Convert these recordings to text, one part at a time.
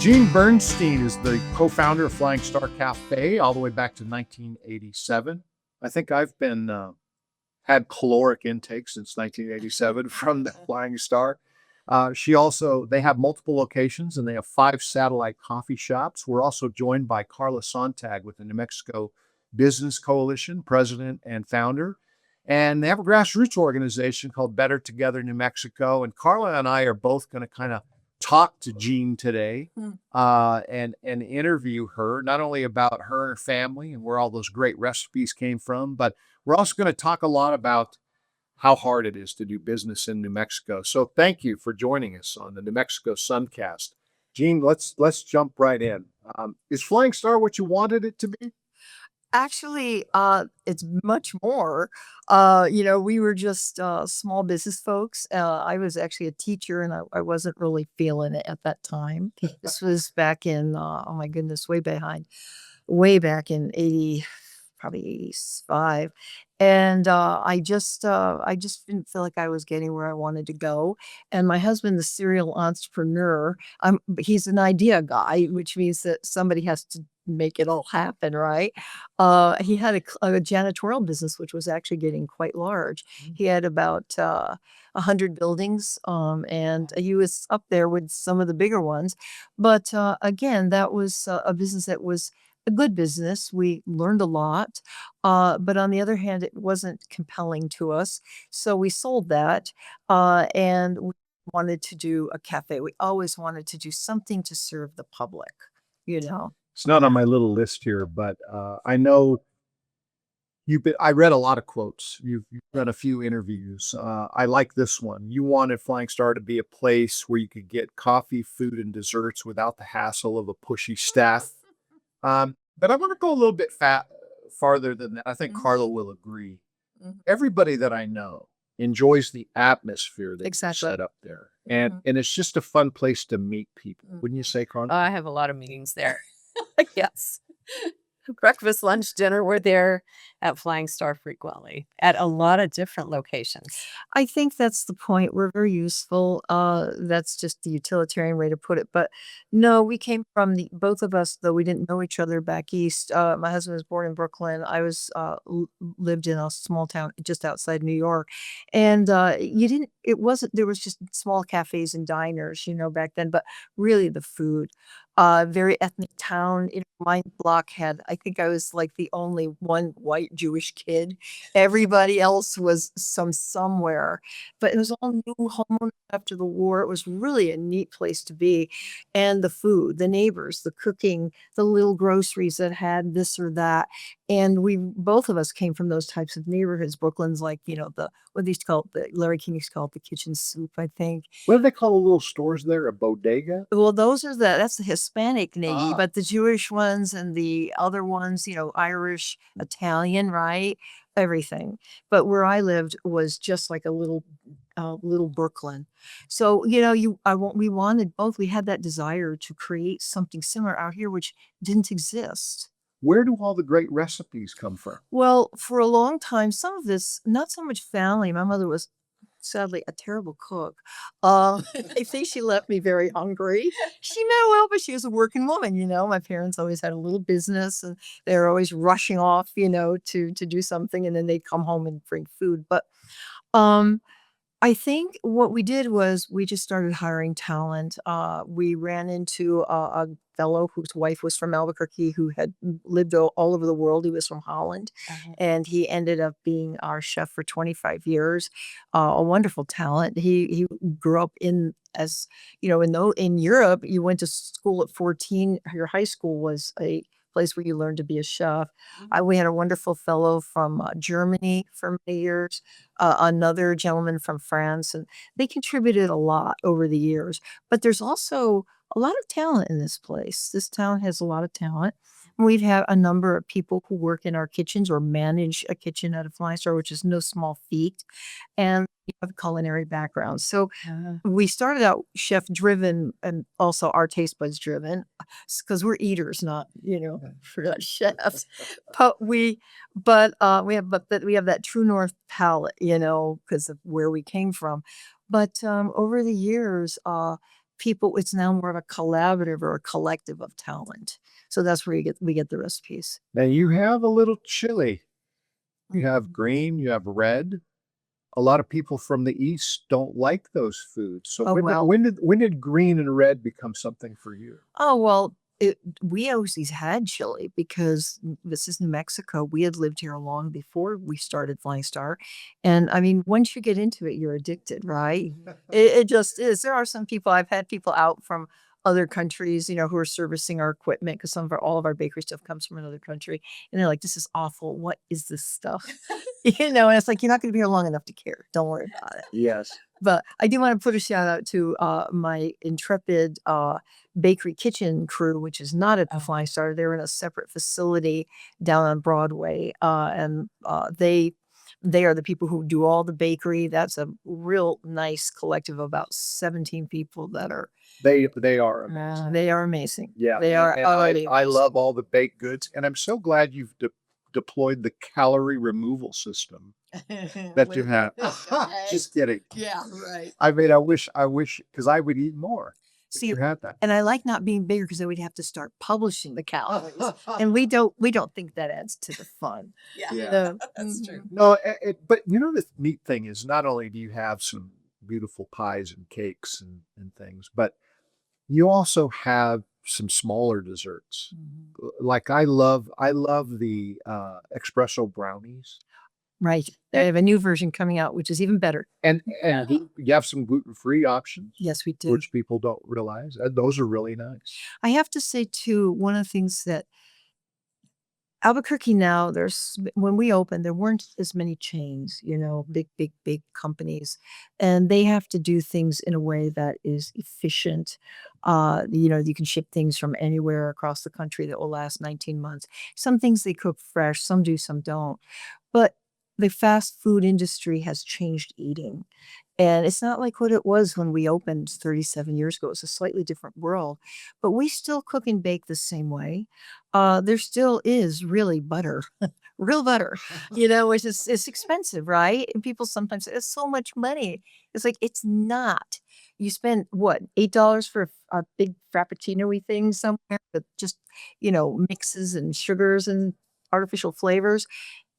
Jean Bernstein is the co-founder of Flying Star Cafe all the way back to 1987. I think I've been had caloric intake since 1987 from the Flying Star. They have multiple locations and they have 5 satellite coffee shops. We're also joined by Carla Sonntag with the New Mexico Business Coalition, president and founder. And they have a grassroots organization called Better Together New Mexico. And Carla and I are both going to kind of talk to Jean today and interview her, not only about her and her family and where all those great recipes came from, but we're also going to talk a lot about how hard it is to do business in New Mexico. So thank you for joining us on the New Mexico Suncast. Jean, let's jump right in. Is Flying Star what you wanted it to be? Actually, it's much more. We were just small business folks. I was actually a teacher, and I wasn't really feeling it at that time. This was back in, oh my goodness, way back in 80, probably 85. And I just didn't feel like I was getting where I wanted to go. And my husband, the serial entrepreneur, he's an idea guy, which means that somebody has to make it all happen, right? He had a janitorial business, which was actually getting quite large. He had about 100 buildings, and he was up there with some of the bigger ones. But again, that was a business that was a good business. We learned a lot. But on the other hand, it wasn't compelling to us. So we sold that, and we wanted to do a cafe. We always wanted to do something to serve the public, you know. It's not on my little list here, but I know I read a lot of quotes. You've done a few interviews. I like this one. You wanted Flying Star to be a place where you could get coffee, food, and desserts without the hassle of a pushy staff. But I want to go a little bit farther than that. I think Carla will agree. Everybody that I know enjoys the atmosphere that you Exactly. set up there. And it's just a fun place to meet people. Wouldn't you say, Carla? I have a lot of meetings there. Yes. Breakfast, lunch, dinner. We're there at Flying Star frequently at a lot of different locations. I think that's the point. We're very useful. That's just the utilitarian way to put it. But no, we came from both of us, though we didn't know each other back east. My husband was born in Brooklyn. I lived in a small town just outside New York. And there was just small cafes and diners, back then, but really the food. Very ethnic town. My block had, I think I was like the only one white Jewish kid. Everybody else was somewhere, but it was all new homeowners after the war. It was really a neat place to be. And the food, the neighbors, the cooking, the little groceries that had this or that. And both of us came from those types of neighborhoods. Brooklyn's like, what they used to call it, Larry King used to call it the kitchen soup, I think. What do they call the little stores there? A bodega? Well, that's the Hispanic negi, but the Jewish ones and the other ones, Irish, Italian, right? Everything. But where I lived was just like a little Brooklyn. So, we wanted both. We had that desire to create something similar out here, which didn't exist. Where do all the great recipes come from? Well, for a long time, some of this, not so much family. My mother was sadly a terrible cook. I think she left me very hungry. She meant well, but she was a working woman. My parents always had a little business, and they were always rushing off, to do something, and then they'd come home and bring food. But I think what we did was we just started hiring talent. We ran into a fellow whose wife was from Albuquerque, who had lived all over the world. He was from Holland, and he ended up being our chef for 25 years. A wonderful talent. He grew up in Europe. You went to school at 14. Your high school was a place where you learned to be a chef. We had a wonderful fellow from Germany for many years, another gentleman from France, and they contributed a lot over the years. But there's also a lot of talent in this place. This town has a lot of talent. We've had a number of people who work in our kitchens or manage a kitchen at a Flying Star, which is no small feat, and we have culinary backgrounds. So we started out chef driven and also our taste buds driven, because we're eaters, not for chefs. But we have that true north palate, because of where we came from. But over the years, people, it's now more of a collaborative or a collective of talent. So that's where we get the recipes. Now you have a little chili. You Mm. have green, you have red. A lot of people from the East don't like those foods. So Oh, well. when did green and red become something for you? Oh, well, we always had chili because this is New Mexico. We had lived here long before we started Flying Star. And I mean, once you get into it, you're addicted, right? It just is. There are some people, I've had people out from other countries, who are servicing our equipment because all of our bakery stuff comes from another country. And they're like, this is awful. What is this stuff? And it's like, you're not going to be here long enough to care. Don't worry about it. Yes. But I do want to put a shout out to my intrepid bakery kitchen crew, which is not at the Flying Star. They're in a separate facility down on Broadway, and they are the people who do all the bakery. That's a real nice collective of about 17 people that are. They are amazing. They are amazing. Yeah, they are. and I love all the baked goods, and I'm so glad you've deployed the calorie removal system that you have. Just kidding. Yeah, right. I mean, I wish, because I would eat more. See, You had that. and I like not being bigger because then we'd have to start publishing the calories, and we don't think that adds to the fun. Yeah. That's true. No, but the neat thing is not only do you have some beautiful pies and cakes and things, but you also have some smaller desserts. Like I love the espresso brownies. Right. They have a new version coming out, which is even better. And you have some gluten-free options, Yes, we do. which people don't realize. Those are really nice. I have to say too, one of the things that Albuquerque now, when we opened, there weren't as many chains, big companies, and they have to do things in a way that is efficient. You can ship things from anywhere across the country that will last 19 months. Some things they cook fresh, some do, some don't. But the fast food industry has changed eating. And it's not like what it was when we opened 37 years ago. It's a slightly different world, but we still cook and bake the same way. There still is really butter, real butter, which is it's expensive, right? And people sometimes say it's so much money. It's like it's not. You spend what, $8 for a big frappuccino-y thing somewhere that just mixes and sugars and artificial flavors.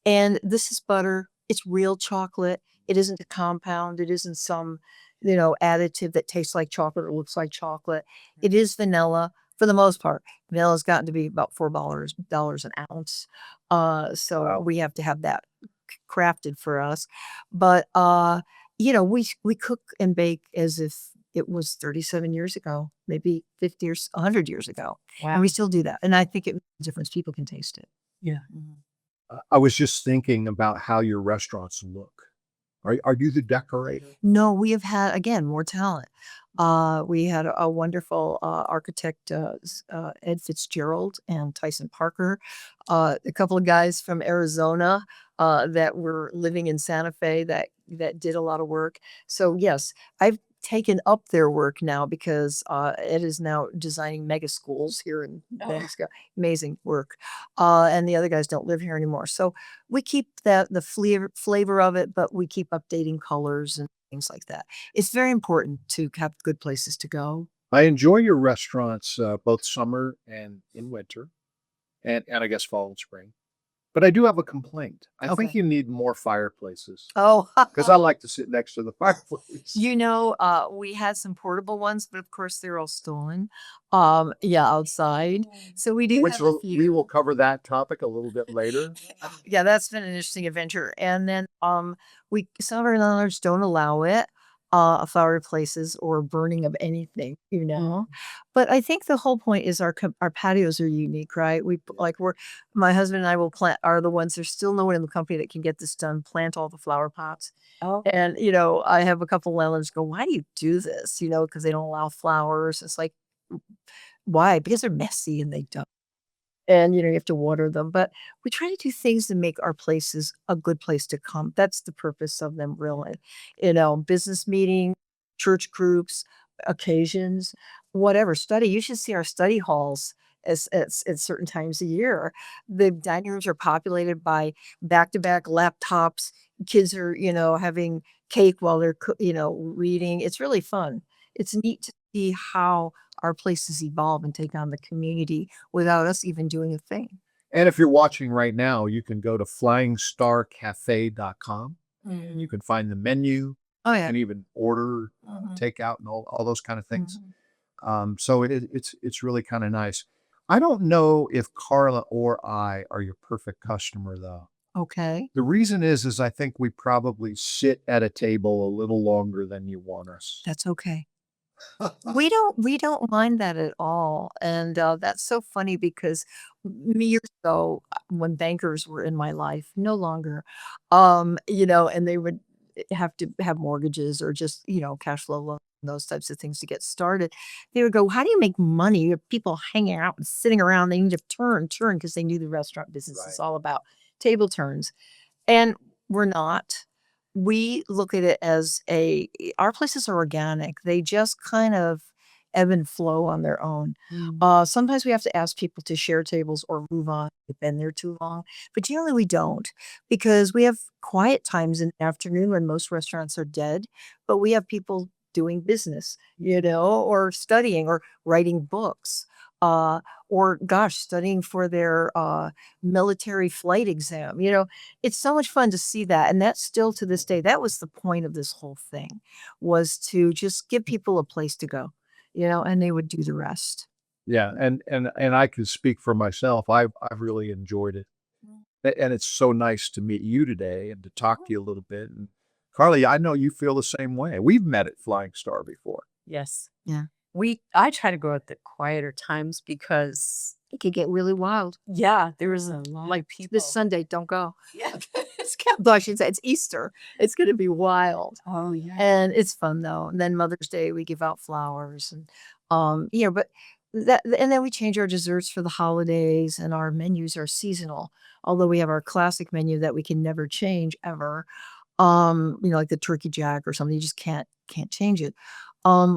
And this is butter. It's real chocolate. It isn't a compound. It isn't some, additive that tastes like chocolate or looks like chocolate. It is vanilla for the most part. Vanilla's gotten to be about $4 an ounce. So Wow. we have to have that crafted for us. But, we cook and bake as if it was 37 years ago, maybe 50 or 100 years ago. Wow. And we still do that. And I think it makes a difference. People can taste it. Yeah. I was just thinking about how your restaurants look. Are you the decorator? No, we have had, again, more talent. We had a wonderful architect, Ed Fitzgerald and Tyson Parker, a couple of guys from Arizona that were living in Santa Fe that did a lot of work. So yes, I've taken up their work now because Ed is now designing mega schools here in Mexico. Amazing work. And the other guys don't live here anymore. So we keep the flavor of it, but we keep updating colors and things like that. It's very important to have good places to go. I enjoy your restaurants both summer and in winter, and I guess fall and spring. But I do have a complaint. I think Okay. you need more fireplaces Oh, because I like to sit next to the fireplace. we had some portable ones, but of course they're all stolen. Outside. So we do Which have a we few. will cover that topic a little bit later. Yeah, that's been an interesting adventure. And then some of our landlords don't allow it, fireplaces or burning of anything, But I think the whole point is our patios are unique, right? My husband and I are the ones, there's still no one in the company that can get this done, plant all the flower pots. Oh, And, I have a couple landlords go, why do you do this? Because they don't allow flowers. It's like, why? Because they're messy and they don't. And, you have to water them. But we try to do things to make our places a good place to come. That's the purpose of them, really. Business meeting, church groups, occasions, whatever. Study. You should see our study halls at certain times a year. The dining rooms are populated by back-to-back laptops. Kids are, having cake while they're, reading. It's really fun. It's neat to see how our places evolve and take on the community without us even doing a thing. And if you're watching right now, you can go to flying-star-cafe.com and you can find the menu Oh yeah. and even order Mhm. takeout and all those kind of things. Mhm. So it's really kind of nice. I don't know if Carla or I are your perfect customer though. Okay. The reason is I think we probably sit at a table a little longer than you want us. That's okay. We don't mind that at all, and, that's so funny because years ago, when bankers were in my life, no longer, and they would have to have mortgages or just, cash flow loan, those types of things to get started. They would go, "How do you make money? You have people hanging out and sitting around, they need to turn," because they knew the restaurant business is Right. all about table turns. And we're not. We look at it as our places are organic. They just kind of ebb and flow on their own. Sometimes we have to ask people to share tables or move on. They've been there too long, but generally we don't because we have quiet times in the afternoon when most restaurants are dead, but we have people doing business, or studying or writing books, or gosh, studying for their military flight exam. It's so much fun to see that, and that's still to this day, that was the point of this whole thing, was to just give people a place to go, and they would do the rest. Yeah, and I can speak for myself. I've really enjoyed it. And it's so nice to meet you today and to talk to you a little bit. And Carly, I know you feel the same way. We've met at Flying Star before. Yes. Yeah. I try to go at the quieter times because, It could get really wild. yeah, there was a lot Like of people. this Sunday, don't go. Yeah. Though I should say it's Easter. It's gonna be wild. Oh, yeah. And it's fun though. And then Mother's Day, we give out flowers and, but and then we change our desserts for the holidays and our menus are seasonal. Although we have our classic menu that we can never change ever. Like the turkey jack or something, you just can't change it.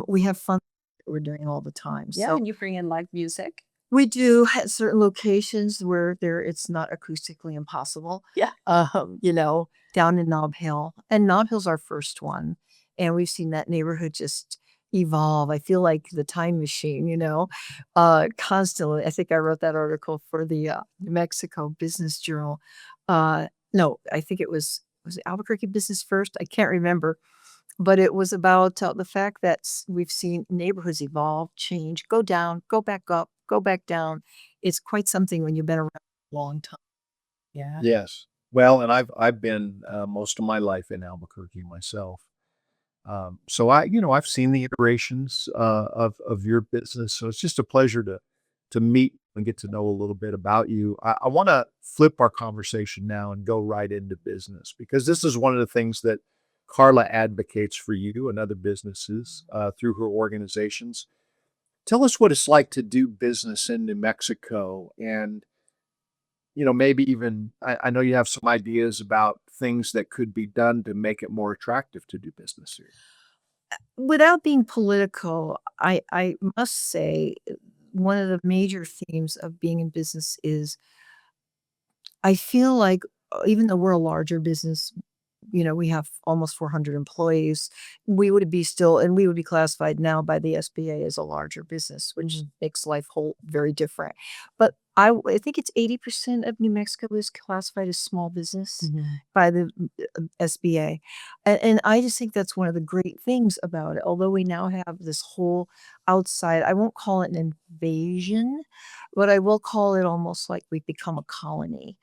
We have fun that we're doing all the time. Yeah, So and you bring in live music. we do at certain locations where it's not acoustically impossible. Yeah. Down in Nob Hill. And Nob Hill's our first one. And we've seen that neighborhood just evolve. I feel like the time machine, constantly. I think I wrote that article for the New Mexico Business Journal. No, I think was it Albuquerque Business First? I can't remember. But it was about the fact that we've seen neighborhoods evolve, change, go down, go back up, go back down. It's quite something when you've been around a long time. Yeah. Yes. Well, and I've been most of my life in Albuquerque myself. So I've seen the iterations of your business. So it's just a pleasure to meet and get to know a little bit about you. I want to flip our conversation now and go right into business because this is one of the things that Carla advocates for you and other businesses through her organizations. Tell us what it's like to do business in New Mexico and maybe even I know you have some ideas about things that could be done to make it more attractive to do business here. Without being political, I must say one of the major themes of being in business is I feel like even though we're a larger business, we have almost 400 employees. We would be classified now by the SBA as a larger business, which makes life whole very different. But I think it's 80% of New Mexico is classified as small business by the SBA. And I just think that's one of the great things about it. Although we now have this whole outside, I won't call it an invasion, but I will call it almost like we've become a colony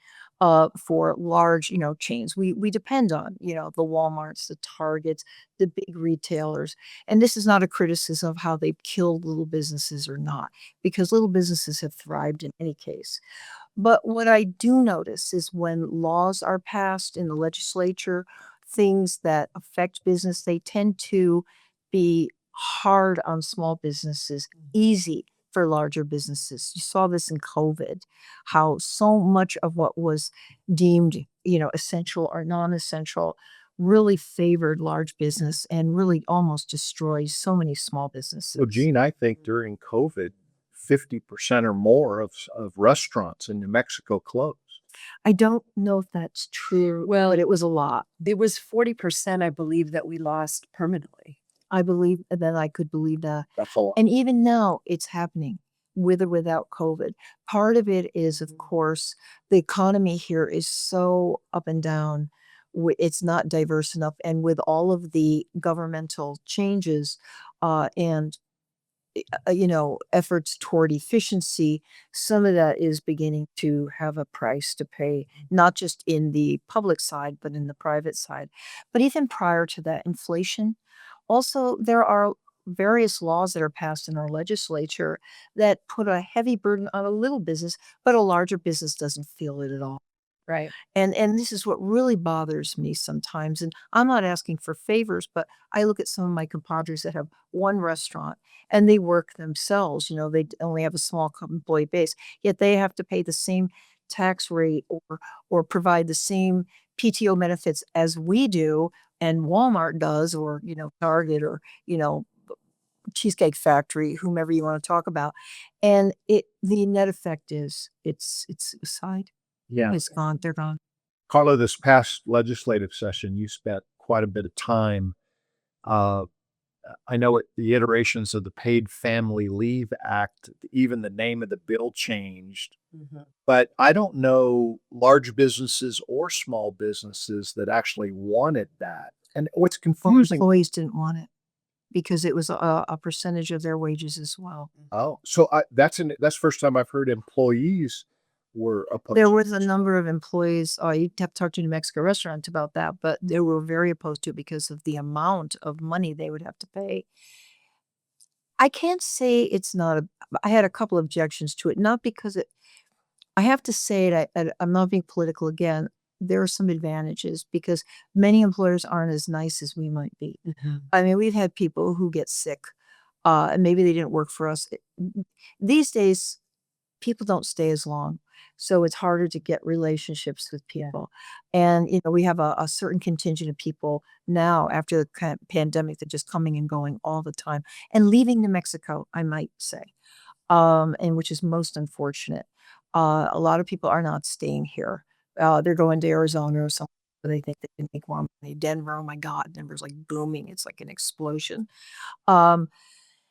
for large, chains. We depend on, the Walmarts, the Targets, the big retailers. And this is not a criticism of how they've killed little businesses or not, because little businesses have thrived in any case. But what I do notice is when laws are passed in the legislature, things that affect business, they tend to be hard on small businesses, easy for larger businesses. You saw this in COVID, how so much of what was deemed, essential or non-essential really favored large business and really almost destroys so many small businesses. Well, Gene, I think during COVID, 50% or more of restaurants in New Mexico closed. I don't know if that's true, Well, but it was a lot. there was 40%, I believe, that we lost permanently. I believe that I could believe that. That's a lot. And even now, it's happening with or without COVID. Part of it is, of course, the economy here is so up and down. It's not diverse enough. And with all of the governmental changes and efforts toward efficiency, some of that is beginning to have a price to pay, not just in the public side, but in the private side. But even prior to that, inflation. Also, there are various laws that are passed in our legislature that put a heavy burden on a little business, but a larger business doesn't feel it at all. Right. And this is what really bothers me sometimes, and I'm not asking for favors, but I look at some of my compadres that have one restaurant, and they work themselves, they only have a small employee base, yet they have to pay the same tax rate or provide the same PTO benefits as we do, and Walmart does, or, Target, or, you know, Cheesecake Factory, whomever you wanna talk about, and the net effect is it's suicide. Yeah. It's gone, they're gone. Carla, this past legislative session, you spent quite a bit of time. Uh, I know the iterations of the Paid Family Leave Act, even the name of the bill changed, but I don't know large businesses or small businesses that actually wanted that. And what's confusing. Employees didn't want it because it was a percentage of their wages as well. Oh, so that's the first time I've heard employees were opposed. There was a number of employees, you'd have to talk to New Mexico restaurant about that, but they were very opposed to it because of the amount of money they would have to pay. I can't say it's not I had a couple objections to it, not because I have to say it, I'm not being political again. There are some advantages because many employers aren't as nice as we might be. I mean, we've had people who get sick, and maybe they didn't work for us. These days, people don't stay as long, so it's harder to get relationships with people. And we have a certain contingent of people now after the pandemic that just coming and going all the time and leaving New Mexico, I might say, and which is most unfortunate. A lot of people are not staying here. They're going to Arizona or something where they think they can make more money. Denver, oh my God, Denver's like booming. It's like an explosion. Um,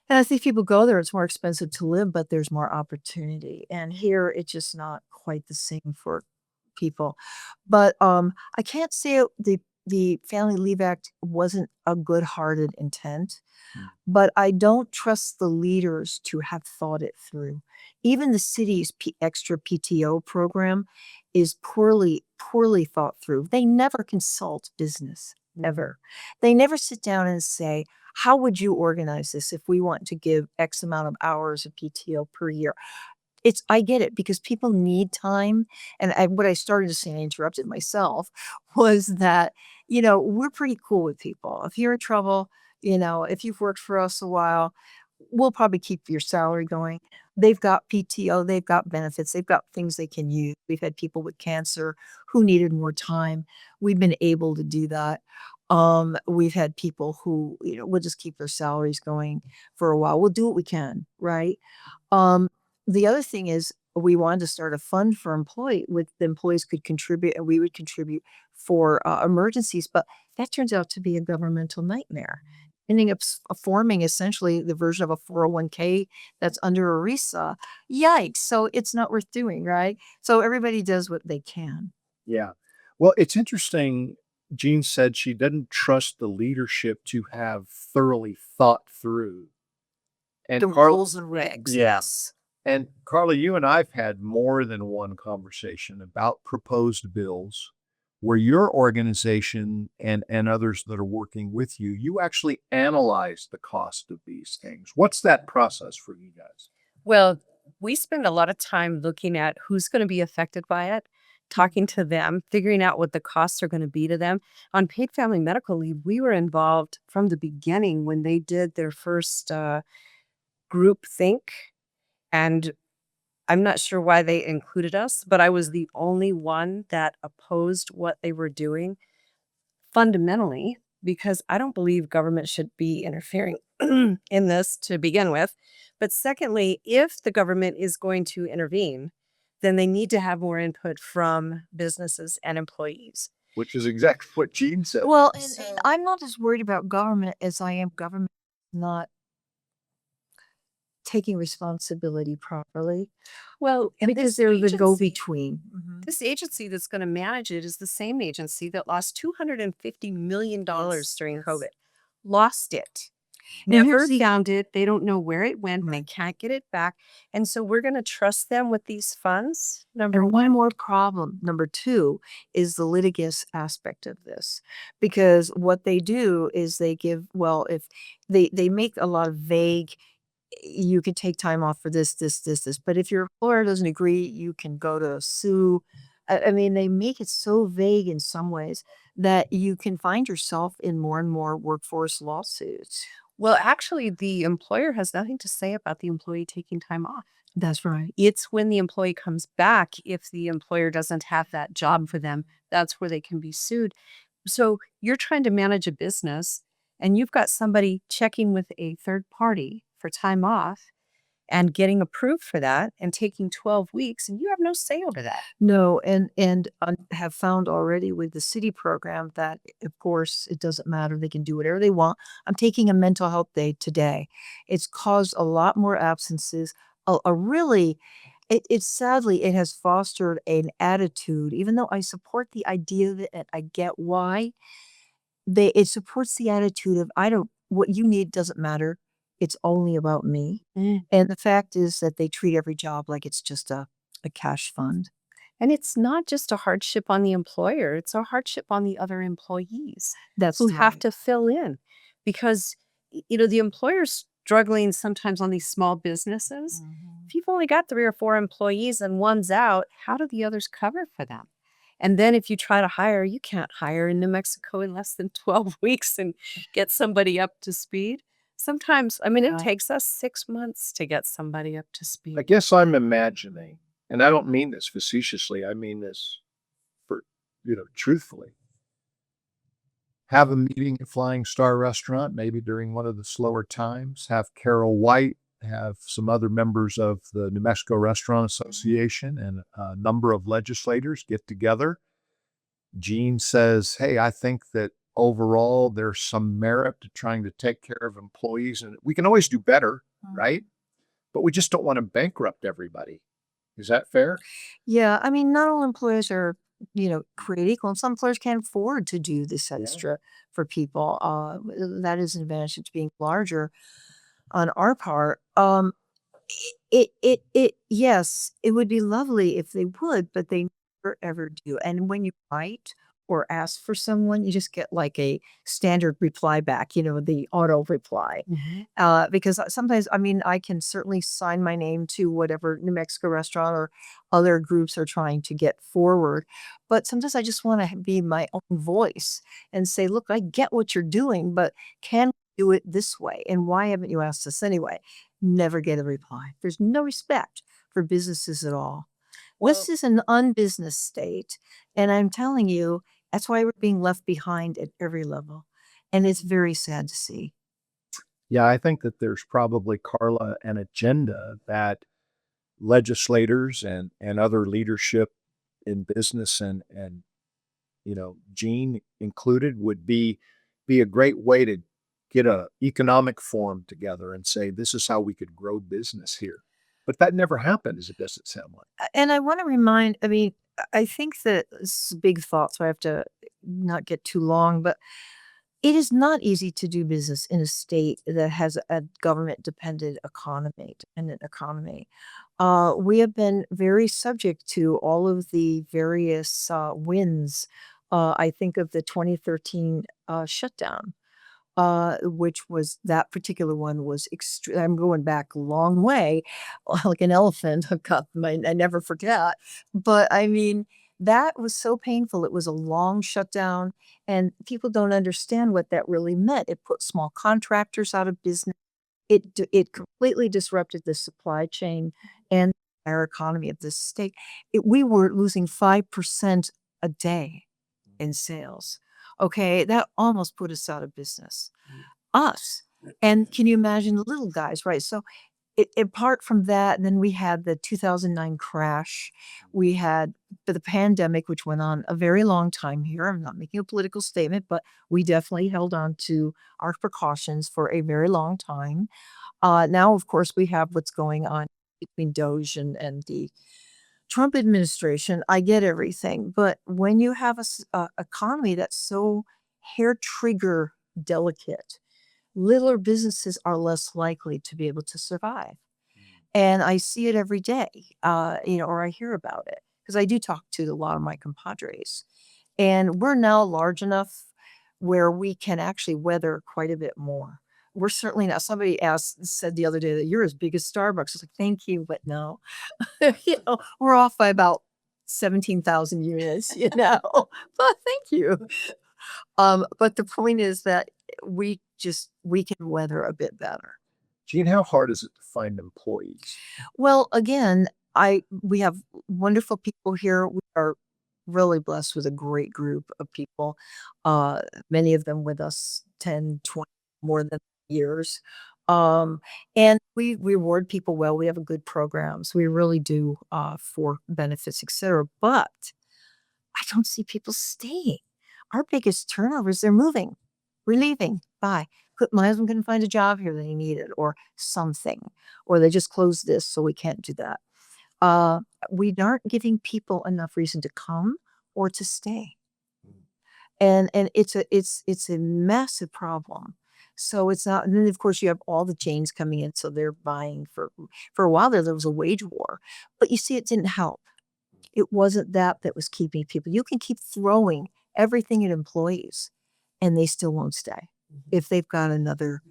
and I think people go there, it's more expensive to live, but there's more opportunity. And here, it's just not quite the same for people. But I can't say the Family Leave Act wasn't a good-hearted intent, but I don't trust the leaders to have thought it through. Even the city's extra PTO program is poorly thought through. They never consult business, never. They never sit down and say, how would you organize this if we want to give X amount of hours of PTO per year? I get it because people need time. And what I started to say, and I interrupted myself, was that, we're pretty cool with people. If you're in trouble, if you've worked for us a while, we'll probably keep your salary going. They've got PTO, they've got benefits, they've got things they can use. We've had people with cancer who needed more time. We've been able to do that. We've had people who, will just keep their salaries going for a while. We'll do what we can, right? Um, the other thing is we wanted to start a fund for with the employees could contribute and we would contribute for emergencies, but that turns out to be a governmental nightmare. Ending up forming essentially the version of a 401k that's under ERISA. Yikes. So it's not worth doing, right? So everybody does what they can. Yeah. Well, it's interesting. Jean said she doesn't trust the leadership to have thoroughly thought through. And The rules and regs. Yes. And Carla, you and I've had more than one conversation about proposed bills where your organization and others that are working with you, you actually analyze the cost of these things. What's that process for you guys? Well, we spend a lot of time looking at who's going to be affected by it, talking to them, figuring out what the costs are going to be to them. On paid family medical leave, we were involved from the beginning when they did their first group think. And I'm not sure why they included us, but I was the only one that opposed what they were doing fundamentally, because I don't believe government should be interfering in this to begin with. But secondly, if the government is going to intervene, then they need to have more input from businesses and employees. which is exactly what Jean said. Well, and I'm not as worried about government as I am government not taking responsibility properly. Well, and Because this they're the agency, go-between. this agency that's going to manage it is the same agency that lost $250 million during COVID. Lost it. Now, Never here's the- found it. They don't know where it went. They Right. can't get it back. And so we're going to trust them with these funds. Number And one more problem. Number two is the litigious aspect of this, because what they do is they give, well, if they make a lot of vague, you can take time off for this, but if your employer doesn't agree, you can go to sue. I mean, they make it so vague in some ways that you can find yourself in more and more workforce lawsuits. Well, actually, the employer has nothing to say about the employee taking time off. That's right. It's when the employee comes back, if the employer doesn't have that job for them, that's where they can be sued. So you're trying to manage a business and you've got somebody checking with a third party for time off and getting approved for that and taking 12 weeks, and you have no say over that. No, and have found already with the city program that, of course, it doesn't matter. They can do whatever they want. I'm taking a mental health day today. It's caused a lot more absences. A really, it's sadly, it has fostered an attitude, even though I support the idea of it and I get why, it supports the attitude of, I don't, what you need doesn't matter. It's only about me. And the fact is that they treat every job like it's just a cash fund. And it's not just a hardship on the employer, it's a hardship on the other employees That's who have right. to fill in because, the employer's struggling sometimes on these small businesses. If you've only got 3 or 4 employees and one's out, how do the others cover for them? And then if you try to hire, you can't hire in New Mexico in less than 12 weeks and get somebody up to speed. Sometimes, it Right. takes us 6 months to get somebody up to speed. I guess I'm imagining, and I don't mean this facetiously, I mean this for, truthfully. Have a meeting at Flying Star Restaurant, maybe during one of the slower times. Have Carol White, have some other members of the New Mexico Restaurant Association and a number of legislators get together. Jean says, hey, I think that overall there's some merit to trying to take care of employees, and we can always do better, right? But we just don't want to bankrupt everybody. Is that fair? Yeah, not all employers are, created equal, and some employers can't afford to do this Yeah. extra for people. That is an advantage to being larger on our part. Yes, it would be lovely if they would, but they never ever do. And when you write or ask for someone, you just get like a standard reply back, the auto reply. Because sometimes, I can certainly sign my name to whatever New Mexico restaurant or other groups are trying to get forward. But sometimes I just want to be my own voice and say, look, I get what you're doing, but can we do it this way? And why haven't you asked us anyway? Never get a reply. There's no respect for businesses at all. This is an unbusiness state. And I'm telling you, that's why we're being left behind at every level. And it's very sad to see. Yeah, I think that there's probably, Carla, an agenda that legislators and other leadership in business and Jean included would be a great way to get a economic forum together and say, this is how we could grow business here. But that never happened, as it doesn't sound like. And I want to remind, I think that this is a big thought, so I have to not get too long, but it is not easy to do business in a state that has a government dependent economy. We have been very subject to all of the various winds. I think of the 2013 shutdown, which was, that particular one was extreme. I'm going back a long way, like an elephant. I never forget. But that was so painful. It was a long shutdown, and people don't understand what that really meant. It put small contractors out of business. It completely disrupted the supply chain and our economy of this state. We were losing 5% a day in sales. Okay, that almost put us out of business. Us. And can you imagine the little guys, right? So apart from that, and then we had the 2009 crash. We had the pandemic, which went on a very long time here. I'm not making a political statement, but we definitely held on to our precautions for a very long time. Now, of course, we have what's going on between Doge and the Trump administration. I get everything, but when you have a economy that's so hair trigger delicate, littler businesses are less likely to be able to survive. And I see it every day, or I hear about it because I do talk to a lot of my compadres. And we're now large enough where we can actually weather quite a bit more. We're certainly not. Somebody said the other day that you're as big as Starbucks. I was like, thank you, but no. We're off by about 17,000 units, but thank you. But the point is that we can weather a bit better. Jean, how hard is it to find employees? Well, again, we have wonderful people here. We are really blessed with a great group of people. Many of them with us 10, 20, more than years. And we reward people well. We have a good programs. We really do for benefits, etc. But I don't see people staying. Our biggest turnover is they're moving. We're leaving. Bye. My husband couldn't find a job here that he needed or something, or they just closed this, so we can't do that. We aren't giving people enough reason to come or to stay. And it's a massive problem. So it's not, and then of course you have all the chains coming in, so they're buying for a while there was a wage war. But you see, it didn't help. It wasn't that was keeping people. You can keep throwing everything at employees and they still won't stay if they've got another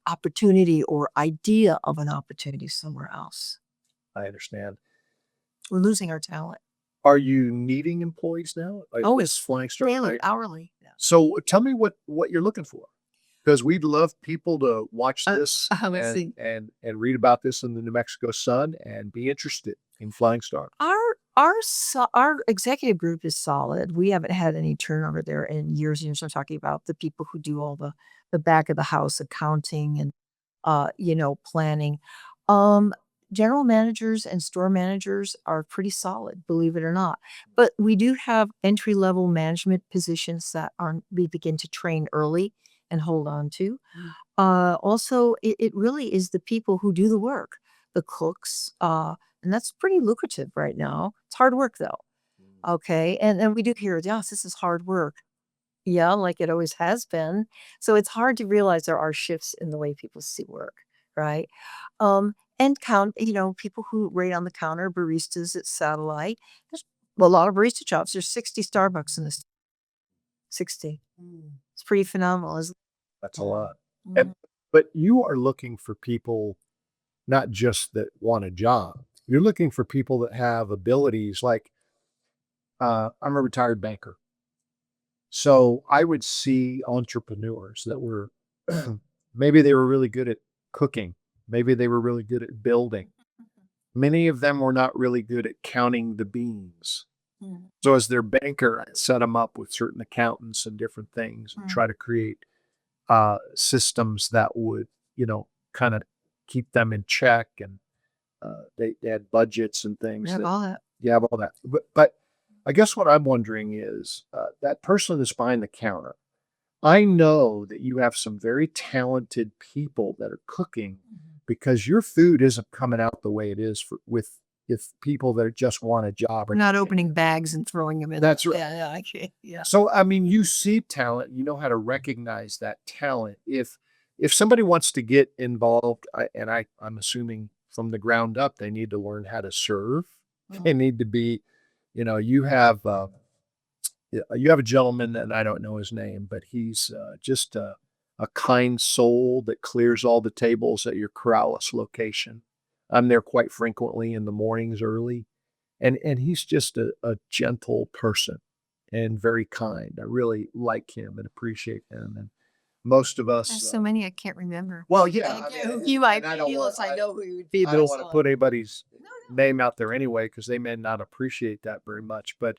opportunity or idea of an opportunity somewhere else. I understand. We're losing our talent. Are you needing employees now? Oh, Is Flying Star? Daily, hourly. Yeah. So tell me what you're looking for, because we'd love people to watch this let's see. and read about this in the New Mexico Sun and be interested in Flying Star. Our executive group is solid. We haven't had any turnover there in years and years. I'm talking about the people who do all the back of the house accounting and planning. General managers and store managers are pretty solid, believe it or not. But we do have entry level management positions that we begin to train early and hold on to. Also, it really is the people who do the work, the cooks, and that's pretty lucrative right now. It's hard work though. Okay. And we do hear, yes, this is hard work. Yeah, like it always has been. So it's hard to realize there are shifts in the way people see work, right? And people who wait on the counter, baristas at Satellite. There's a lot of barista jobs. There's 60 Starbucks in this. 60. It's pretty phenomenal, isn't it? That's a lot. Mhm. But you are looking for people not just that want a job. You're looking for people that have abilities like I'm a retired banker. So I would see entrepreneurs that were maybe they were really good at cooking. Maybe they were really good at building. Many of them were not really good at counting the beans. So as their banker, I'd set them up with certain accountants and different things and try to create systems that would, kind of keep them in check. And they had budgets and things. We have all that. You have all that. But I guess what I'm wondering is that person that's behind the counter. I know that you have some very talented people that are cooking because your food isn't coming out the way it is if people that just want a job. We're not opening bags and throwing them in. That's right. Yeah, yeah. So, I mean, you see talent, you know how to recognize that talent. If somebody wants to get involved, I'm assuming from the ground up, they need to learn how to serve. They need to be, you have a gentleman, and I don't know his name, but he's just a kind soul that clears all the tables at your Corrales location. I'm there quite frequently in the mornings early, and he's just a gentle person and very kind. I really like him and appreciate him. And most of us, There's so many I can't remember. well, yeah, You might and I don't feel want- us. I know who you would be. I don't want to put anybody's name out there anyway, because they may not appreciate that very much. But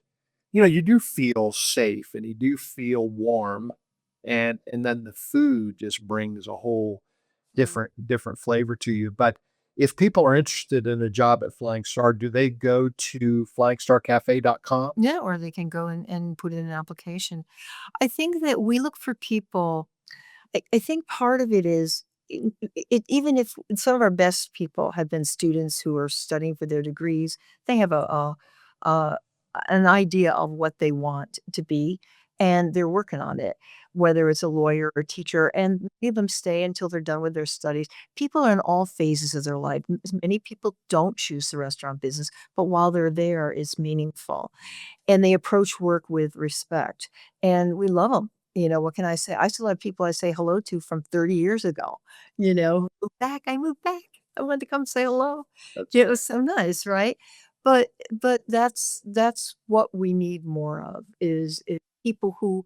you do feel safe and you do feel warm, and then the food just brings a whole different flavor to you. But if people are interested in a job at Flying Star, do they go to flying-star-cafe.com? Yeah, or they can go and put in an application. I think that we look for people. I think part of it is even if some of our best people have been students who are studying for their degrees, they have a an idea of what they want to be, and they're working on it. Whether it's a lawyer or teacher, and many of them stay until they're done with their studies. People are in all phases of their life. Many people don't choose the restaurant business, but while they're there, it's meaningful and they approach work with respect, and we love them. What can I say? I still have people I say hello to from 30 years ago, I moved back. I wanted to come say hello. It was so nice, right? But that's what we need more of is people who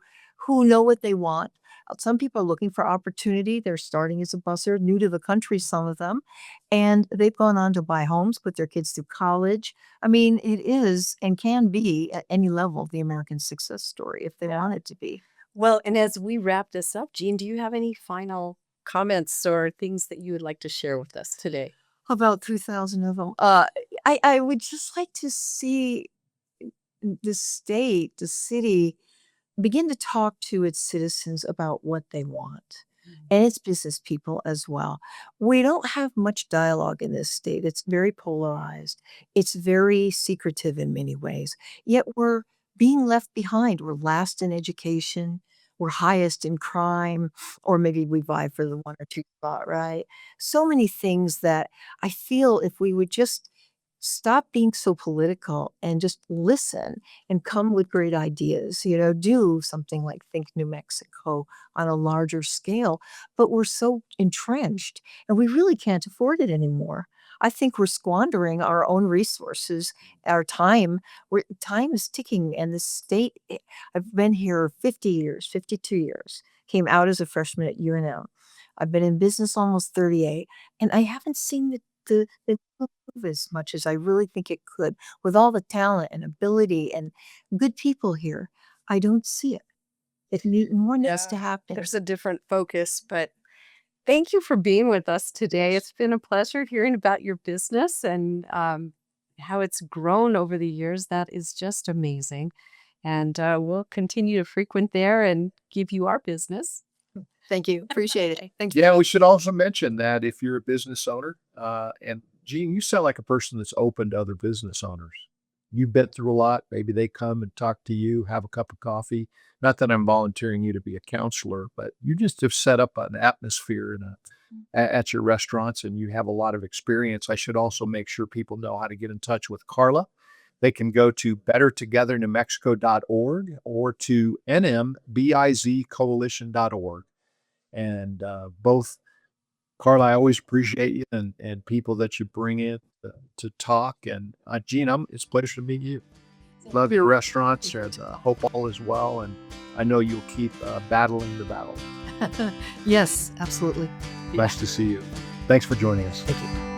know what they want. Some people are looking for opportunity. They're starting as a busser, new to the country, some of them, and they've gone on to buy homes, put their kids through college. I mean, it is and can be at any level the American success story if they want it to be. Well, and as we wrap this up, Jean, do you have any final comments or things that you would like to share with us today? About 3,000 of them. I would just like to see the state, the city, begin to talk to its citizens about what they want and its business people as well. We don't have much dialogue in this state. It's very polarized. It's very secretive in many ways. Yet we're being left behind. We're last in education. We're highest in crime, or maybe we vie for the one or two spot, right? So many things that I feel if we would just stop being so political and just listen and come with great ideas, do something like Think New Mexico on a larger scale. But we're so entrenched and we really can't afford it anymore. I think we're squandering our own resources, our time. Time is ticking, and the state, I've been here 50 years, 52 years, came out as a freshman at UNM. I've been in business almost 38, and I haven't seen the move as much as I really think it could with all the talent and ability and good people here. I don't see it. More needs to happen. There's a different focus, but thank you for being with us today. It's been a pleasure hearing about your business and how it's grown over the years. That is just amazing. And we'll continue to frequent there and give you our business. Thank you. Appreciate it. Thank you. Yeah, we should also mention that if you're a business owner, and Jean, you sound like a person that's open to other business owners. You've been through a lot. Maybe they come and talk to you, have a cup of coffee. Not that I'm volunteering you to be a counselor, but you just have set up an atmosphere at your restaurants, and you have a lot of experience. I should also make sure people know how to get in touch with Carla. They can go to bettertogethernewmexico.org or to nmbizcoalition.org. And both, Carla, I always appreciate you and people that you bring in to talk. And Jean, it's a pleasure to meet you. Love your restaurants, and hope all is well. And I know you'll keep battling the battle. Yes, absolutely. Nice to see you. Thanks for joining us. Thank you.